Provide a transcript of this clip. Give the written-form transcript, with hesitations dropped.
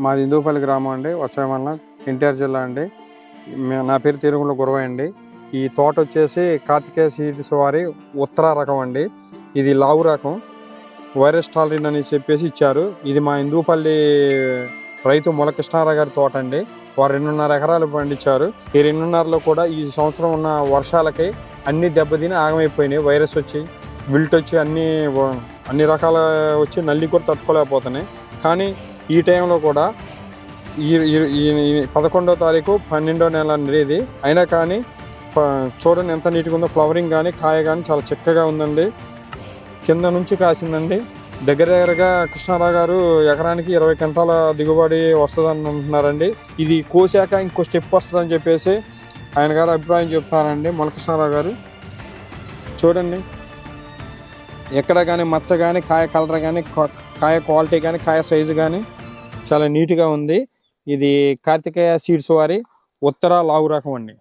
మాది హిందూపల్లి గ్రామం అండి, వచ్చాయి మండలం, ఎన్టీఆర్ జిల్లా అండి. నా పేరు తిరుగుల గురవయ్య అండి. ఈ తోట వచ్చేసి కార్తికేయ సీడ్స్ వారి ఉత్తర రకం అండి. ఇది లావు రకం, వైరస్ టాలరెంట్ అని చెప్పేసి ఇచ్చారు. ఇది మా హిందూపల్లి రైతు ములకృష్ణారావు గారి తోట అండి. వారు 2.5 ఎకరాలు పండించారు. ఈ 2.5లో కూడా ఈ సంవత్సరం ఉన్న వర్షాలకి అన్ని దెబ్బతిని ఆగమైపోయినాయి. వైరస్ వచ్చి, విల్ట్ వచ్చి అన్ని రకాల వచ్చి నల్లి కూడా తట్టుకోలేకపోతున్నాయి. కానీ ఈ టైంలో కూడా ఈ 11వ తారీఖు 12వ నెల అనేది అయినా కానీ చూడండి ఎంత నీట్గా ఉందో. ఫ్లవరింగ్ కానీ కాయ కానీ చాలా చక్కగా ఉందండి. కింద నుంచి కాసిందండి. దగ్గరగా కృష్ణారావు గారు ఎకరానికి 20 క్వింటాల దిగుబడి వస్తుందని అంటున్నారండి. ఇది కోసాక ఇంకో స్టెప్ వస్తుందని చెప్పేసి ఆయన గారు అభిప్రాయం చెప్తున్నారండి, ములకృష్ణారావు గారు. చూడండి ఎక్కడ కానీ మచ్చ కానీ, కాయ కలర్ కానీ, కాయ క్వాలిటీ కానీ, కాయ సైజు కానీ చాలా నీట్గా ఉంది. ఇది కార్తికేయ సీడ్స్ వారి ఉత్తర లావు రకం అండి.